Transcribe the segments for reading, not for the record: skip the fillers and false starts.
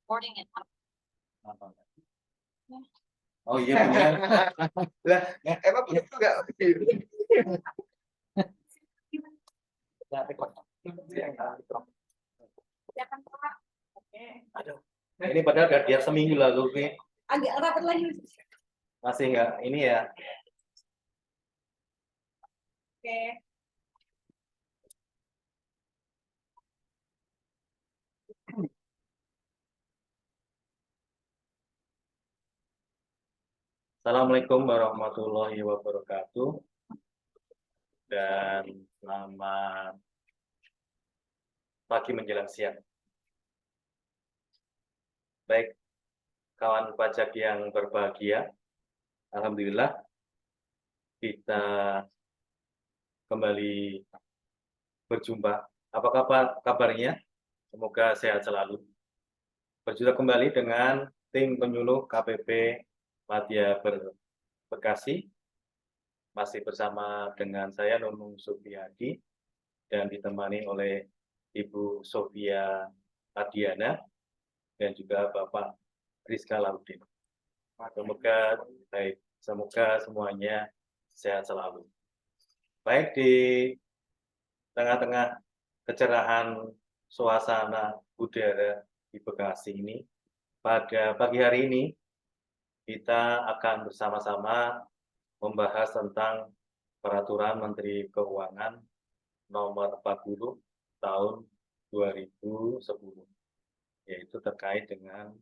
Boarding it. Apa? Oh iya benar. Lah, emang begitu nggak? Ya, record. Silakan Pak. Oke. Aduh. Ini padahal udah dia seminggu lalu nih. Agak rapat lagi. Masih nggak ini ya. Oke. Assalamualaikum warahmatullahi wabarakatuh. Dan selamat pagi menjelang siang. Baik, kawan pajak yang berbahagia, alhamdulillah kita kembali berjumpa. Apa kabarnya? Semoga sehat selalu. Berjumpa kembali dengan tim penyuluh KPP Madya Bekasi. Masih bersama dengan saya Nunung Supriyadi dan ditemani oleh Ibu Sofia Adiana dan juga Bapak Rizka Laudin. Semoga semuanya sehat selalu. Baik, di tengah-tengah kecerahan suasana udara di Bekasi ini, pada pagi hari ini kita akan bersama-sama membahas tentang Peraturan Menteri Keuangan Nomor 40 Tahun 2010, yaitu terkait dengan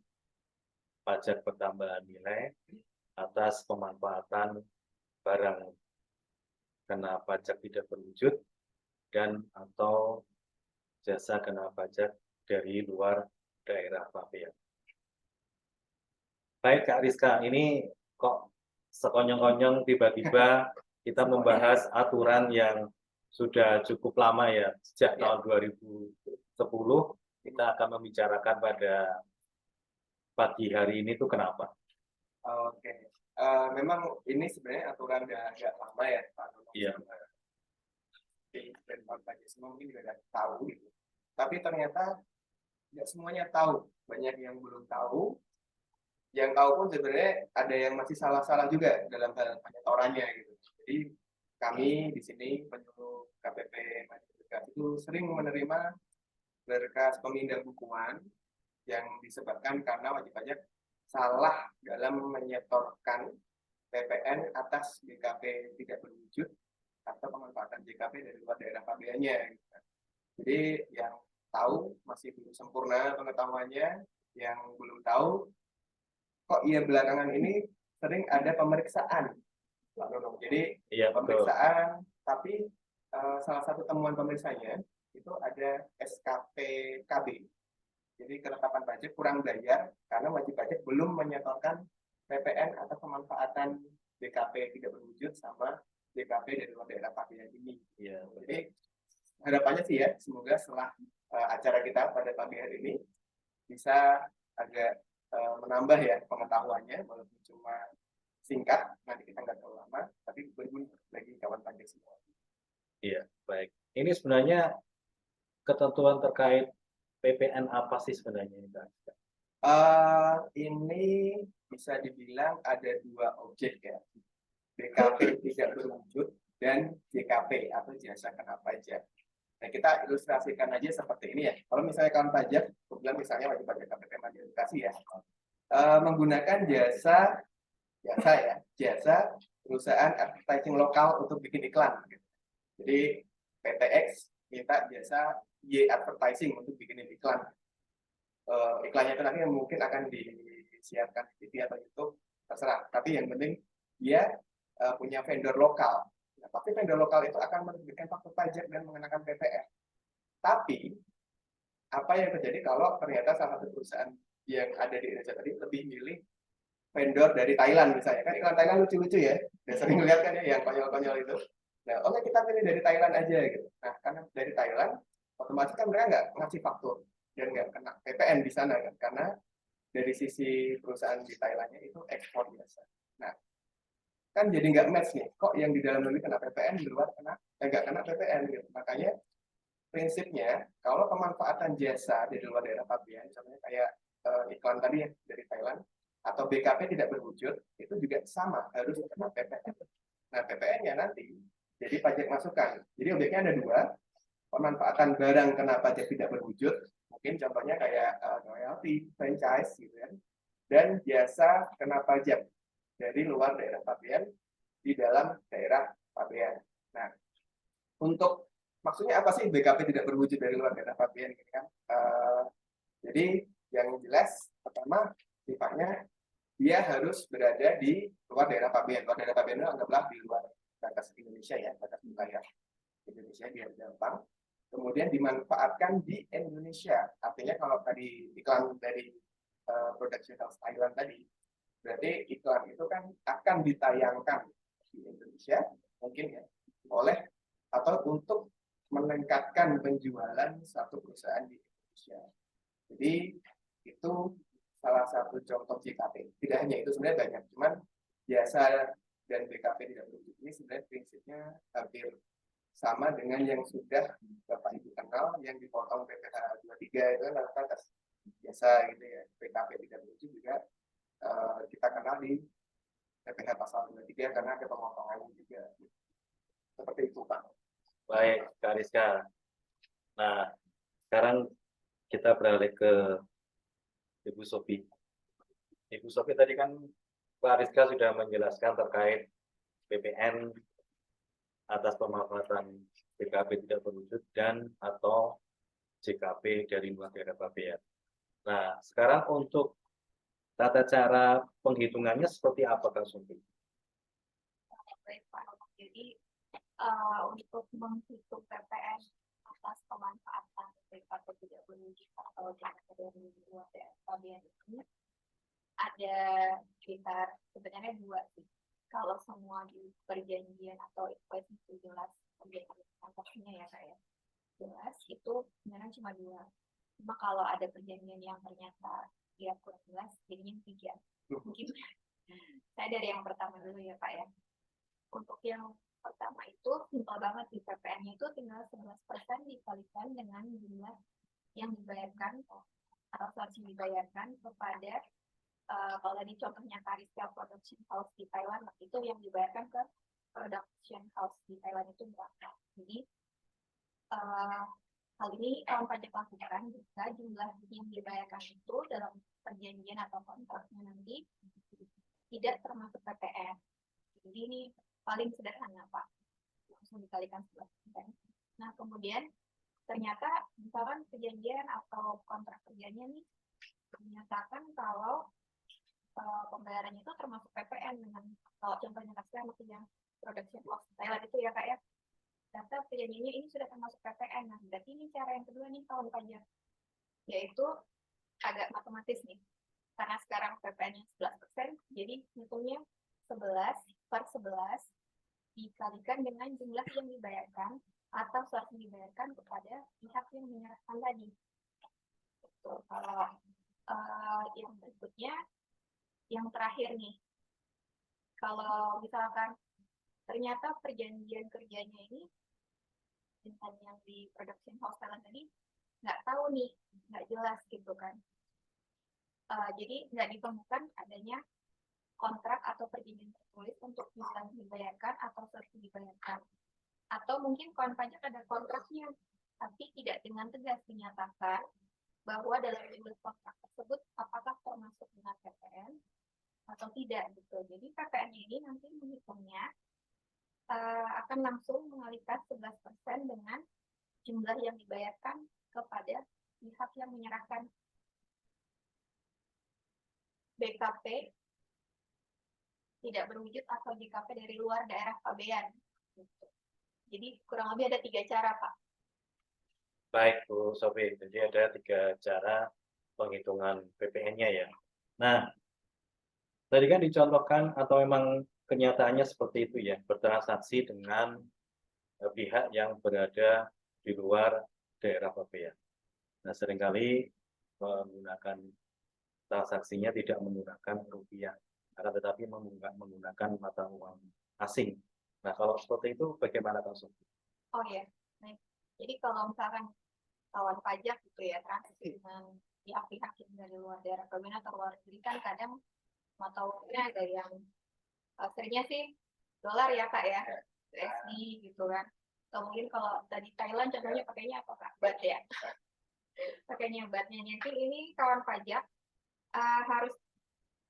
pajak pertambahan nilai atas pemanfaatan barang kena pajak tidak berwujud dan atau jasa kena pajak dari luar daerah pabean. Baik Kak Rizka, ini kok sekonyong-konyong tiba-tiba kita membahas aturan yang sudah cukup lama ya, sejak tahun 2010 kita akan membicarakan pada pagi hari ini tuh kenapa? Oke, memang ini sebenarnya aturan agak lama ya Pak. Iya. Dan Pak Pajak semua mungkin juga udah tahu gitu. Tapi ternyata tidak semuanya tahu, banyak yang belum tahu. Yang tahu pun sebenarnya ada yang masih salah-salah juga dalam hal penyetorannya gitu. Jadi kami di sini penyuluh KPP Madya itu sering menerima berkas pemindahan bukuan yang disebabkan karena wajib pajak salah dalam menyetorkan PPN atas JKP tidak berwujud atau pemanfaatan JKP dari luar daerah pabeannya. Jadi yang tahu masih belum sempurna pengetahuannya, yang belum tahu kok iya belakangan ini sering ada pemeriksaan. Jadi Iya, pemeriksaan, tapi salah satu temuan pemeriksanya itu ada SKP KB. Jadi ketetapan pajak kurang bayar karena wajib pajak belum menyetorkan PPN atau pemanfaatan JKP tidak berwujud sama JKP dari luar daerah pabean ini. Iya, jadi harapannya sih ya, semoga setelah acara kita pada pagi hari ini bisa agak menambah ya pengetahuannya, walaupun cuma singkat, nanti kita nggak terlalu lama, tapi berguna bagi kawan pajak semua. Iya, baik. Ini sebenarnya ketentuan terkait PPN apa sih sebenarnya? Ini bisa dibilang ada dua objek ya, BKP tidak berwujud dan JKP atau jasa kena pajak. Nah, kita ilustrasikan aja seperti ini ya. Kalau misalnya kawan pajak, kebetulan misalnya wajib pajak KPP Madya Bekasi ya, menggunakan jasa perusahaan advertising lokal untuk bikin iklan. Jadi PTX minta jasa Y Advertising untuk bikin iklan. Iklannya itu nanti mungkin akan disiarkan di TV atau YouTube, terserah. Tapi yang penting dia punya vendor lokal. Nah, pasti vendor lokal itu akan menerbitkan faktur pajak dan mengenakan PPN. Tapi apa yang terjadi kalau ternyata salah satu perusahaan yang ada di Indonesia tadi lebih milih vendor dari Thailand misalnya, kan iklan Thailand lucu-lucu ya, udah sering lihat kan ya yang konyol-konyol itu. Nah, oke kita pilih dari Thailand aja gitu. Nah, karena dari Thailand, otomatis kan mereka nggak ngasih faktur dan nggak kena PPN di sana kan, karena dari sisi perusahaan di Thailandnya itu ekspor biasa. Nah, kan jadi nggak match nih, kok yang di dalam negeri kena PPN, di luar nggak kena PPN gitu. Makanya prinsipnya kalau pemanfaatan jasa di luar daerah pabean, contohnya kayak iklan tadi ya dari Thailand atau BKP tidak berwujud, itu juga sama harus kena PPN. Nah, PPN-nya nanti jadi pajak masukan. Jadi objeknya ada dua, pemanfaatan barang kena pajak tidak berwujud, mungkin contohnya kayak royalti, franchise gitu kan, dan jasa kena pajak dari luar daerah pabean di dalam daerah pabean. Nah, untuk maksudnya apa sih BKP tidak berwujud dari luar daerah pabean gitu kan? Jadi yang jelas pertama sifatnya dia harus berada di luar daerah pabean. Luar daerah pabean itu anggaplah di luar batas Indonesia ya, batas wilayah Indonesia biar gampang. Kemudian dimanfaatkan di Indonesia. Artinya kalau tadi iklan dari Production House Thailand tadi, berarti iklan itu kan akan ditayangkan di Indonesia mungkin ya oleh atau untuk meningkatkan penjualan satu perusahaan di Indonesia. Jadi itu salah satu contoh JKP. Tidak hanya itu sebenarnya banyak, cuman jasa dan BKP tidak berwujud ini sebenarnya prinsipnya hampir sama dengan yang sudah Bapak Ibu kenal yang dipotong PPh 23 itu kan atas jasa gitu ya. BKP tidak berwujud juga kita kenal di PPh pasal 23 karena ada pemotongannya juga. Seperti itu Pak. Baik, Kak Rizka. Nah, sekarang kita beralih ke Ibu Sophie. Ibu Sophie tadi kan Pak Rizka sudah menjelaskan terkait PPN atas pemanfaatan BKP tidak berwujud dan atau JKP dari luar daerah pabean. Nah, sekarang untuk tata cara penghitungannya seperti apa, Kak Sophie? Baik, Pak. Jadi untuk menghitung PPN atas pemanfaatan BKP tidak berwujud atau JKP dari luar daerah pabean ini ada sekitar sebenarnya dua sih. Kalau semua di perjanjian atau invoice itu jelas perjanjian transaksinya ya Kak ya, jelas itu sebenarnya cuma dua. Cuma kalau ada perjanjian yang ternyata dia kurang jelas, jadinya tiga. Mungkin saya dari yang pertama dulu ya Pak ya. Untuk yang pertama itu simpel banget di PPN-nya itu tinggal 11% dikalikan dengan jumlah yang dibayarkan atau harus dibayarkan kepada kalau tadi contohnya Kariska Production House di Thailand itu yang dibayarkan ke Production House di Thailand itu berapa. Jadi hal ini pajak lakukan jika jumlah yang dibayarkan itu dalam perjanjian atau kontraknya nanti tidak termasuk PPN. Jadi ini paling sederhana Pak, langsung dikalikan 11%. Nah kemudian ternyata misalkan perjanjian atau kontrak kerjanya nih menyatakan kalau pembayarannya itu termasuk PPN dengan kalau contohnya kasih yang Production House Thailand itu ya Kak ya, data perjanjiannya ini sudah termasuk PPN. Nah berarti ini cara yang kedua nih tahun pajak, yaitu agak matematis nih, karena sekarang PPN-nya 11%, jadi hitungnya 11/11 dikalikan dengan jumlah yang dibayarkan atau surat yang dibayarkan kepada pihak yang menyerahkan tadi. Kalau yang berikutnya, yang terakhir nih, kalau misalkan ternyata perjanjian kerjanya ini, misalnya yang di Production House Thailand tadi, nggak tahu nih, nggak jelas gitu kan. Jadi nggak ditemukan adanya kontrak atau perjanjian tertulis untuk bisa dibayarkan atau surat dibayarkan. Atau mungkin kawan pajak ada kontraknya, tapi tidak dengan tegas dinyatakan bahwa dalam jumlah kontrak tersebut apakah termasuk dengan PPN atau tidak gitu. Jadi PPN ini nanti menghitungnya akan langsung mengalihkan 11% dengan jumlah yang dibayarkan kepada pihak yang menyerahkan BKP tidak berwujud atau JKP dari luar daerah pabean. Gitu. Jadi kurang lebih ada 3 cara Pak. Baik Bu Sophie, jadi ada 3 cara penghitungan PPN-nya ya. Nah, tadi kan dicontohkan atau memang kenyataannya seperti itu ya, bertransaksi dengan pihak yang berada di luar daerah pabean. Nah, seringkali menggunakan transaksinya tidak menggunakan rupiah, tetapi menggunakan mata uang asing. Nah, kalau seperti itu bagaimana Kak Sophie? Oh ya, baik. Jadi kalau misalkan kawan pajak gitu ya, transaksi dengan pihak-pihak yang dari luar daerah pemina atau luar negeri kan kadang mata uangnya ada yang seringnya sih dolar ya kak ya, USD gitu kan. Atau mungkin kalau tadi Thailand contohnya pakainya apa kak? Baht ya. Pakainya bahtnya. Nanti ini kawan pajak harus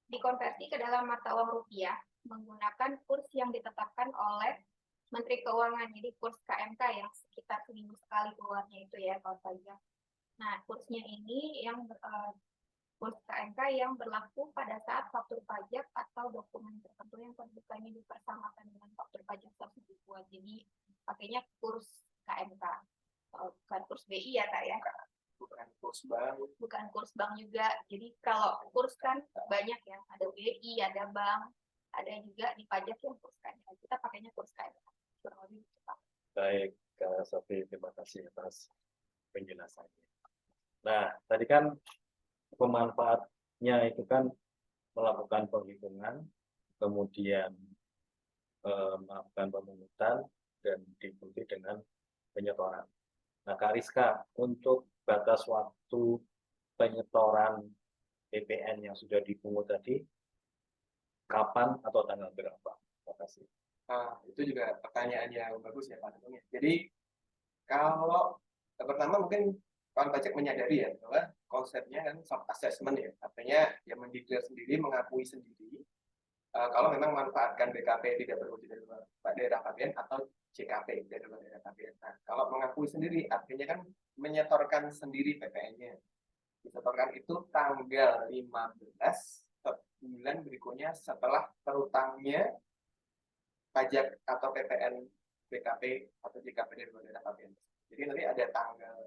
dikonversi ke dalam mata uang rupiah menggunakan kurs yang ditetapkan oleh Menteri Keuangan. Jadi kurs KMK yang sekitar seminggu sekali keluarnya itu ya kawan pajak. Nah kursnya ini yang kurs KMK yang berlaku pada saat faktur pajak atau dokumen tertentu yang kedudukannya dipersamakan dengan faktur pajak tersebut. Jadi pakainya kurs KMK, bukan kurs BI ya kak ya. Bukan kurs bank. Bukan kurs bank juga. Jadi kalau kurs kan banyak ya, ada BI, ada bank, ada juga di pajak yang kurs KMK. Kita pakainya kurs KMK. Kurang lebih gitu, Pak. Baik, Kak Sofi, terima kasih atas penjelasannya. Nah, tadi kan pemanfaatnya itu kan melakukan penghitungan, kemudian melakukan pemungutan, dan diikuti dengan penyetoran. Nah, Kak Rizka, untuk batas waktu penyetoran PPN yang sudah dipungut tadi, kapan atau tanggal berapa? Terima kasih. Itu juga pertanyaan yang bagus ya Pak. Jadi kalau pertama mungkin kawan pajak menyadari ya bahwa konsepnya kan self assessment ya, artinya yang mendeklar sendiri, mengakui sendiri kalau memang manfaatkan BKP tidak berwujud dari daerah pabean atau JKP dari daerah pabean. Nah, kalau mengakui sendiri artinya kan menyetorkan sendiri PPN-nya. Disetorkan itu tanggal 15 bulan berikutnya setelah terutangnya pajak atau PPN BKP atau JKP dari daerah pabean. Jadi nanti ada tanggal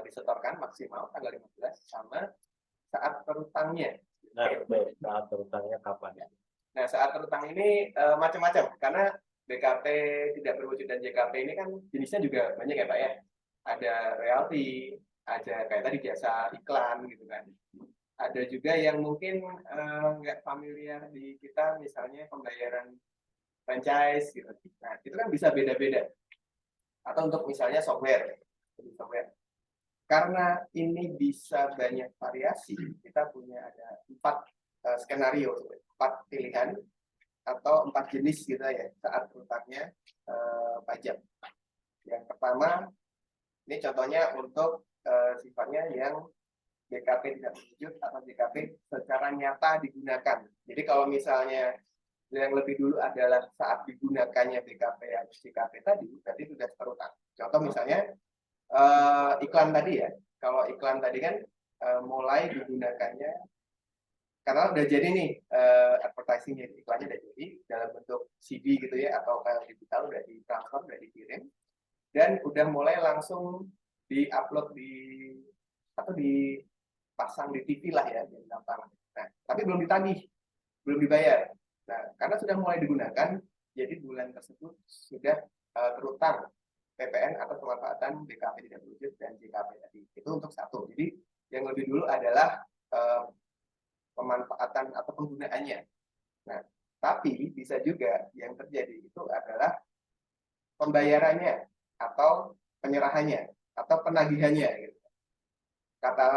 disetorkan maksimal tanggal 15 sama saat terutangnya. Nah, betul. Saat terutangnya kapan? Nah, saat terutang ini macam-macam karena BKP tidak berwujud dan JKP ini kan jenisnya juga banyak ya Pak ya. Ada royalti, ada kayak tadi jasa iklan gitu kan. Ada juga yang mungkin nggak familiar di kita, misalnya pembayaran franchise gitu. Nah, itu kan bisa beda-beda. Atau untuk misalnya software. Karena ini bisa banyak variasi, kita punya ada 4 skenario, 4 pilihan atau 4 jenis gitu ya saat terutangnya pajak. Yang pertama, ini contohnya untuk sifatnya yang BKP tidak berwujud atau BKP secara nyata digunakan. Jadi kalau misalnya yang lebih dulu adalah saat digunakannya BKP atau JKP tadi, berarti sudah terutang. Contoh misalnya iklan tadi ya, kalau iklan tadi kan mulai digunakannya karena udah jadi nih advertising iklannya udah jadi dalam bentuk CD gitu ya atau file digital, udah ditransfer, udah dikirim dan udah mulai langsung diupload di atau dipasang di TV lah ya yang gampang. Nah, tapi belum ditagih, belum dibayar. Nah, karena sudah mulai digunakan, jadi bulan tersebut sudah terutang PPN atau pemanfaatan BKP tidak berwujud dan JKP tadi. Itu untuk satu. Jadi yang lebih dulu adalah pemanfaatan atau penggunaannya. Nah, tapi bisa juga yang terjadi itu adalah pembayarannya atau penyerahannya atau penagihannya. Gitu. Kata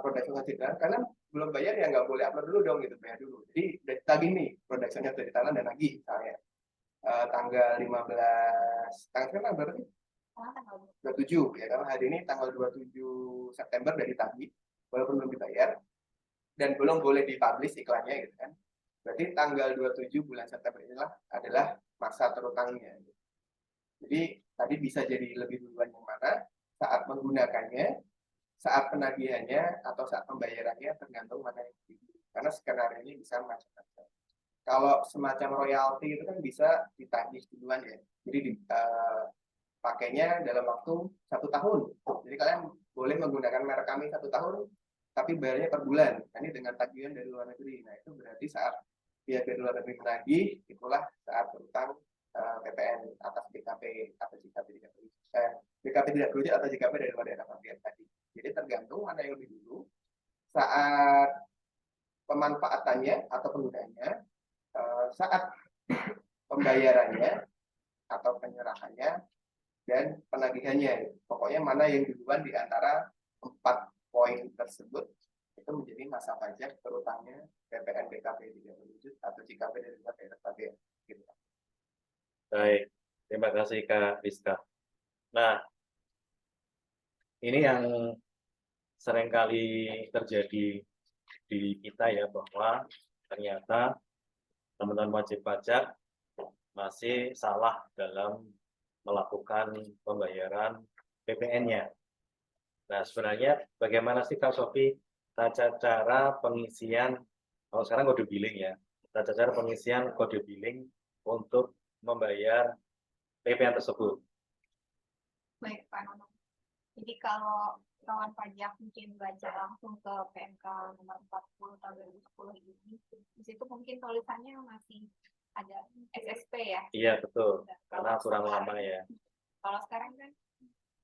production consider, karena belum bayar ya nggak boleh upload dulu dong gitu, bayar dulu. Jadi udah ditagih nih productionnya dari Thailand dan lagi misalnya tanggal 15 tanggal berapa sih? 27 ya, karena hari ini tanggal 27 September udah ditagih walaupun belum dibayar dan belum boleh dipublish iklannya gitu kan. Berarti tanggal 27 bulan September inilah adalah masa terutangnya. Jadi tadi bisa jadi lebih duluan yang mana saat menggunakannya, saat penagihannya atau saat pembayarannya, tergantung mana yang dipilih. Karena skenario ini bisa macam-macam. Kalau semacam royalti itu kan bisa ditagih duluan ya. Jadi pakainya dalam waktu 1 tahun. Jadi kalian boleh menggunakan merek kami 1 tahun, tapi bayarnya per bulan. Nah, ini dengan tagihan dari luar negeri. Nah, itu berarti saat pihak dari luar negeri menagih, itulah saat berutang PPN atas BKP atau JKP tidak berwujud. BKP tidak berwujud atau JKP dari luar daerah pabean tadi. Jadi tergantung mana yang lebih dulu. Saat pemanfaatannya atau penggunaannya, saat pembayarannya atau penyerahannya, dan penagihannya. Pokoknya mana yang duluan di antara 4 poin tersebut itu menjadi masa pajak terutama PPN BKP tidak berwujud atau JKP dari BKP gitu. Baik, terima kasih Kak Rizka. Nah, ini yang seringkali terjadi di kita ya, bahwa ternyata teman-teman wajib pajak masih salah dalam melakukan pembayaran PPN-nya. Nah, sebenarnya bagaimana sih Kak Sofi tata cara pengisian, kalau sekarang kode billing ya, tata cara pengisian kode billing untuk membayar PPN tersebut? Baik, Pak Nono. Jadi kalau kawan pajak mungkin baca langsung ke PMK nomor 40 tahun 2010 ini, di situ mungkin tulisannya masih ada SSP ya. Iya, betul. Dan Karena kalau kurang sekarang- lama ya. Kalau sekarang kan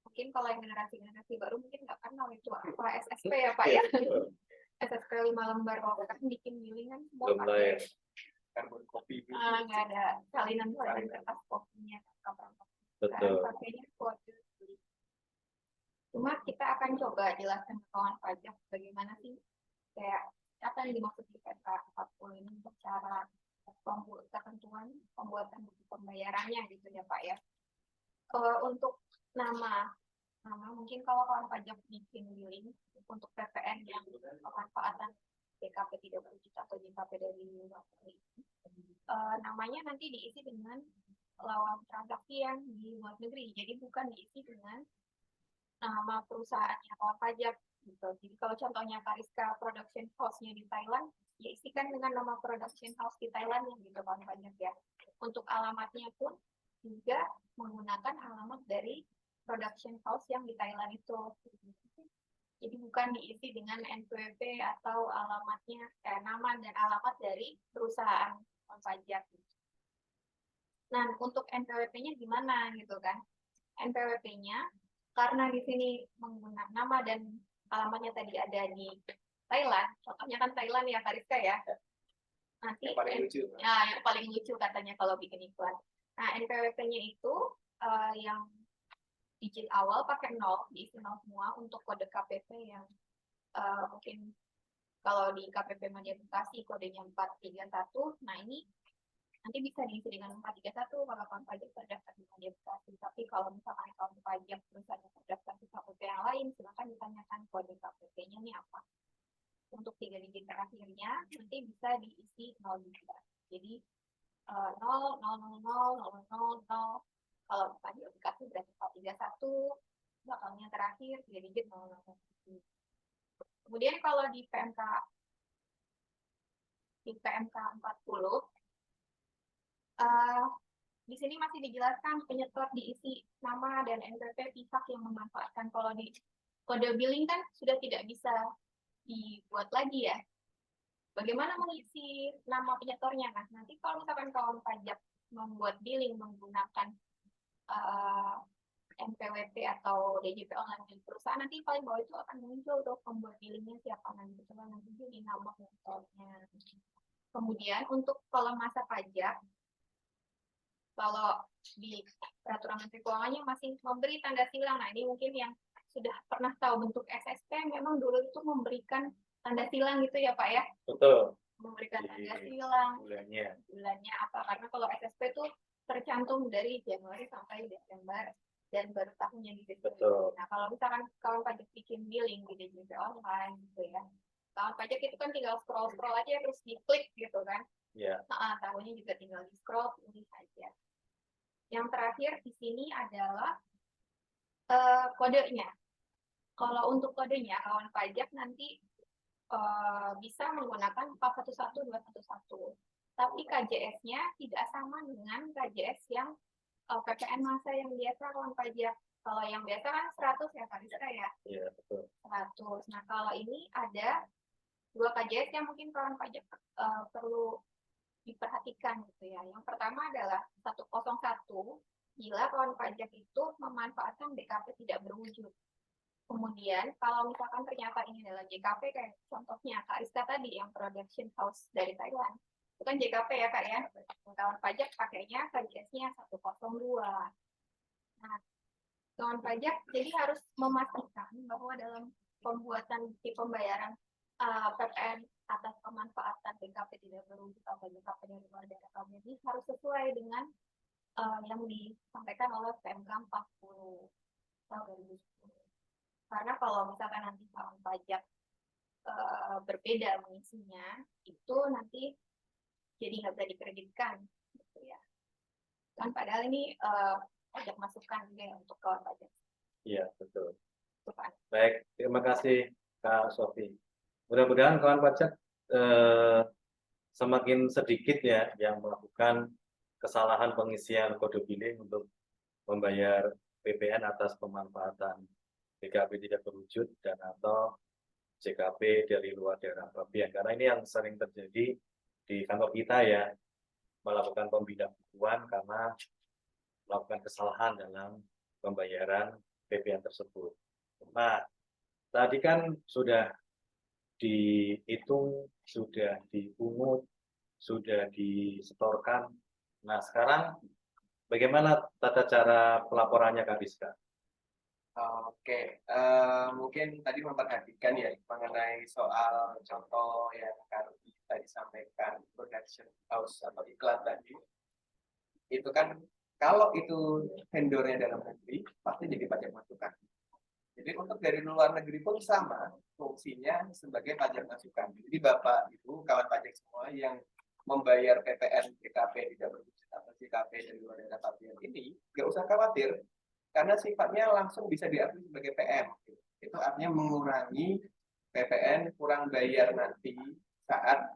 mungkin kalau yang generasi baru mungkin nggak kenal itu apa SSP ya Pak ya. SSP 5 lembar, kalau kan bikin billing kan semua Belum lah ya. pakai Karbon kopi nggak ada salinan kertas kopinya sekarang Betul. pakainya kode. Cuma kita akan coba jelaskan ke kawan pajak bagaimana sih kayak apa yang dimaksud di PK 40 ini untuk cara ketentuan pembuatan buku pembayarannya gitu ya Pak ya. Untuk nama mungkin kalau kawan pajak bikin billing untuk PPN yang pemanfaatan BKP tidak berwujud atau JKP dari luar negeri, namanya nanti diisi dengan lawan transaksi yang di luar negeri. Jadi bukan diisi dengan nama perusahaannya kawan pajak gitu. Jadi kalau contohnya Kariska Production House-nya di Thailand, ya isikan dengan nama production house di Thailand yang gitu kawan pajak ya. Untuk alamatnya pun juga menggunakan alamat dari production house yang di Thailand itu. Jadi bukan diisi dengan NPWP atau alamatnya nama dan alamat dari perusahaan pajak. Nah, untuk NPWP-nya gimana gitu kan? NPWP-nya karena di sini menggunakan nama dan alamatnya tadi ada di Thailand, contohnya kan Thailand ya Kariska ya. Nanti yang paling lucu. yang paling lucu katanya kalau bikin iklan. Nah, NPWP-nya itu yang digit awal pakai 0, diisi 0 semua untuk kode KPP yang mungkin kalau di KPP Madya Bekasi kodenya 431. Nah, ini nanti bisa diisi dengan 431 kalau kawan pajak terdaftar di Madya Bekasi. Tapi kalau misalkan kawan pajak misalnya terdaftar di KPP yang lain, silakan ditanyakan kode KPP-nya nih apa. Untuk 3 digit terakhirnya nanti bisa diisi 0 juga. Jadi 0, 0, 0, 0, 0, 0, 0. Kalau tadi aplikasi berarti 431, belakangnya terakhir 3 digit 0, 0, 0. Kemudian kalau di PMK 40, di sini masih dijelaskan penyetor diisi nama dan NPWP pihak yang memanfaatkan. Kalau di kode billing kan sudah tidak bisa dibuat lagi ya. Bagaimana mengisi nama penyetornya? Nah, nanti kalau misalkan kawan pajak membuat billing menggunakan NPWP atau DJP online di perusahaan, nanti paling bawah itu akan muncul tuh pembuat billingnya siapa nanti. Coba nanti di nama penyetornya. Kemudian untuk kalau masa pajak, kalau di peraturan Menteri Keuangannya masih memberi tanda silang. Nah, ini mungkin yang sudah pernah tahu bentuk SSP memang dulu itu memberikan tanda silang gitu ya Pak ya. Betul. Memberikan tanda silang. Bulannya apa? Karena kalau SSP itu tercantum dari Januari sampai Desember dan baru tahunnya di Desember. Betul. Nah, kalau misalkan kawan pajak bikin billing di DJP online gitu ya. Kawan pajak itu kan tinggal scroll aja terus diklik gitu kan. Ya. Nah, tahunnya juga tinggal di scroll ini saja. Yang terakhir di sini adalah kodenya. Kalau untuk kodenya, kawan pajak nanti bisa menggunakan 411211. Tapi KJS-nya tidak sama dengan KJS yang PPN masa yang biasa kawan pajak. Kalau yang biasa kan 100 ya Kak ya? Iya, betul. 100. Nah, kalau ini ada 2 KJS yang mungkin kawan pajak perlu diperhatikan gitu ya. Yang pertama adalah 101 bila kawan pajak itu memanfaatkan BKP tidak berwujud. Kemudian kalau misalkan ternyata ini adalah JKP kayak contohnya Kak Rizka tadi yang production house dari Thailand. Itu kan JKP ya Kak ya. Kawan pajak pakainya KJS-nya 102. Nah, kawan pajak jadi harus memastikan bahwa dalam pembuatan bukti pembayaran PPN atas pemanfaatan BKP tidak berwujud atau BKP dari luar daerah kami ini harus sesuai dengan yang disampaikan oleh PMK 40 tahun 2010. Karena kalau misalkan nanti kawan pajak berbeda mengisinya, itu nanti jadi nggak bisa dikreditkan, gitu ya. Kan padahal ini pajak masukan juga ya untuk kawan pajak. Iya, betul. Itu kan. Baik, terima kasih Kak Sofi. Mudah-mudahan kawan pajak semakin sedikit ya yang melakukan kesalahan pengisian kode billing untuk membayar PPN atas pemanfaatan BKP tidak berwujud dan atau JKP dari luar daerah pabean. Karena ini yang sering terjadi di kantor kita ya, melakukan pembinaan karena melakukan kesalahan dalam pembayaran PPN tersebut. Nah, tadi kan sudah dihitung, sudah dipungut, sudah disetorkan. Nah, sekarang bagaimana tata cara pelaporannya Kak Rizka? Oke, mungkin tadi memperhatikan ya mengenai soal contoh yang tadi disampaikan production house atau iklan tadi. Itu kan kalau itu vendornya dalam negeri pasti jadi pajak masukan. Jadi untuk dari luar negeri pun sama fungsinya sebagai pajak masukan. Jadi Bapak Ibu kawan pajak semua yang membayar PPN BKP tidak berwujud atau JKP dari luar daerah pabean ini nggak usah khawatir karena sifatnya langsung bisa diakui sebagai PM. Itu artinya mengurangi PPN kurang bayar nanti saat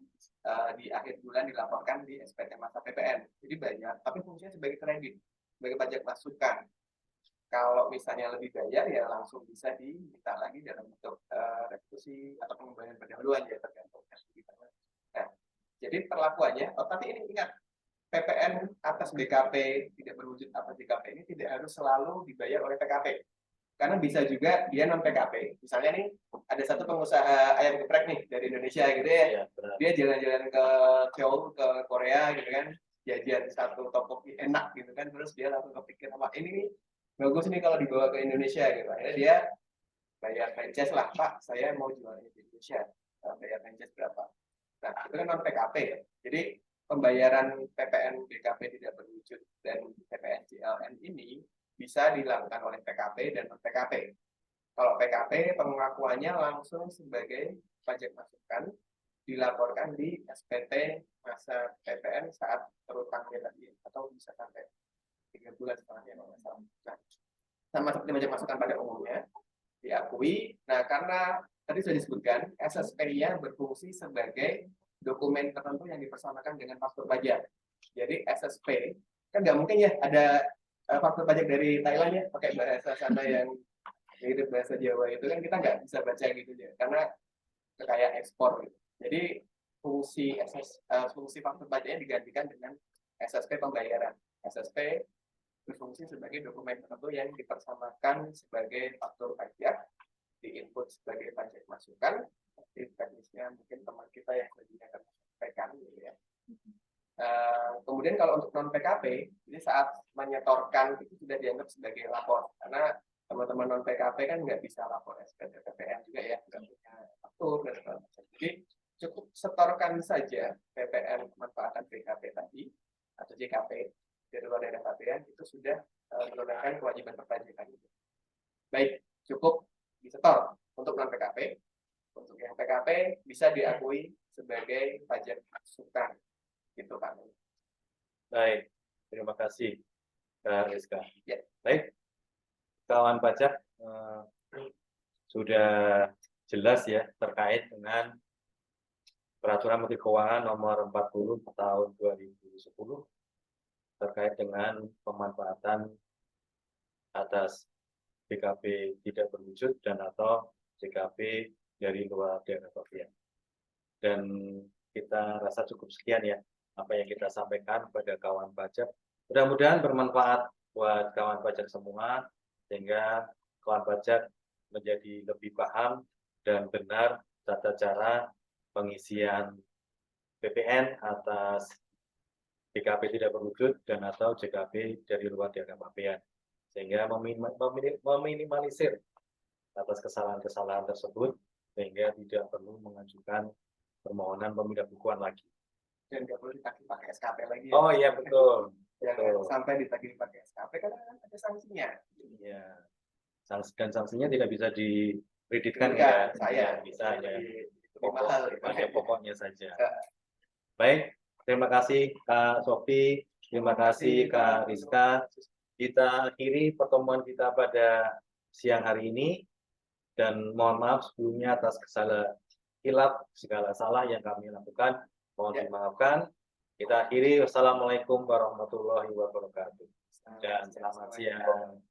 di akhir bulan dilaporkan di SPT masa PPN. Jadi bayar, tapi fungsinya sebagai kredit, sebagai pajak masukan. Kalau misalnya lebih bayar ya langsung bisa diminta lagi dalam bentuk restitusi atau pengembalian pendahuluan ya tergantung. Nah, jadi perlakuannya, tapi ini ingat PPN atas BKP tidak berwujud atas JKP ini tidak harus selalu dibayar oleh PKP. Karena bisa juga dia non PKP. Misalnya nih ada satu pengusaha ayam geprek nih dari Indonesia gitu ya. Ya, Dia jalan-jalan ke Seoul, ke Korea gitu kan, jajan satu topoki enak gitu kan, terus dia langsung kepikir apa ini nih bagus nih kalau dibawa ke Indonesia gitu. Akhirnya dia bayar franchise lah, Pak, saya mau jualnya di Indonesia, bayar franchise berapa? Nah, itu kan non PKP ya. Jadi pembayaran PPN BKP tidak berwujud dan PPN JLN ini bisa dilakukan oleh PKP dan non PKP. Kalau PKP pengakuannya langsung sebagai pajak masukan dilaporkan di SPT masa PPN saat terutangnya tadi atau bisa sampai 3 bulan setelahnya kalau nggak salah. Nah, sama seperti pajak masukan pada umumnya diakui. Nah, karena tadi sudah disebutkan SSP-nya berfungsi sebagai dokumen tertentu yang dipersamakan dengan faktur pajak. Jadi SSP kan nggak mungkin ya ada faktur pajak dari Thailand ya pakai bahasa sana yang mirip bahasa Jawa itu kan kita nggak bisa baca gitu ya karena kayak ekspor gitu. Jadi fungsi faktur pajaknya digantikan dengan SSP pembayaran. SSP berfungsi sebagai dokumen tertentu yang dipersamakan sebagai faktur pajak, diinput sebagai pajak masukan. Teknisnya mungkin teman kita yang lebih akan sampaikan gitu ya. Kemudian kalau untuk non PKP, jadi saat menyetorkan itu sudah dianggap sebagai lapor karena teman-teman non PKP kan nggak bisa lapor SPT PPN juga ya, nggak punya faktur dan sebagainya. Jadi cukup setorkan saja PPN pemanfaatan BKP tadi atau JKP dari luar daerah pabean itu sudah menunaikan kewajiban perpajakan itu. Baik, cukup disetor untuk non PKP. Untuk yang PKP bisa diakui sebagai pajak masukan. Gitu Pak. Baik, terima kasih Kak Rizka. Ya. Baik, kawan pajak sudah jelas ya terkait dengan Peraturan Menteri Keuangan Nomor 40 Tahun 2010 terkait dengan pemanfaatan atas BKP tidak berwujud dan atau JKP dari luar daerah pabean. Dan kita rasa cukup sekian ya apa yang kita sampaikan pada kawan pajak. Mudah-mudahan bermanfaat buat kawan pajak semua sehingga kawan pajak menjadi lebih paham dan benar tata cara pengisian PPN atas BKP tidak berwujud dan atau JKP dari luar daerah pabean sehingga meminimalisir atas kesalahan-kesalahan tersebut sehingga tidak perlu mengajukan permohonan pemindah bukuan lagi. Dan nggak perlu ditagih pakai SKP lagi. Oh iya betul. Jangan betul. sampai ditagih pakai SKP karena ada sanksinya. Iya. Dan sanksinya tidak bisa dikreditkan Enggak, ya. saya Bisa ya. lebih mahal. Pada pokoknya saja. Ya. Baik, terima kasih Kak Sofi, terima kasih Kak Rizka. Kita akhiri pertemuan kita pada siang hari ini dan mohon maaf sebelumnya atas segala salah yang kami lakukan. Mohon Ya. dimaafkan. Kita akhiri. Wassalamualaikum warahmatullahi wabarakatuh. Dan selamat siang.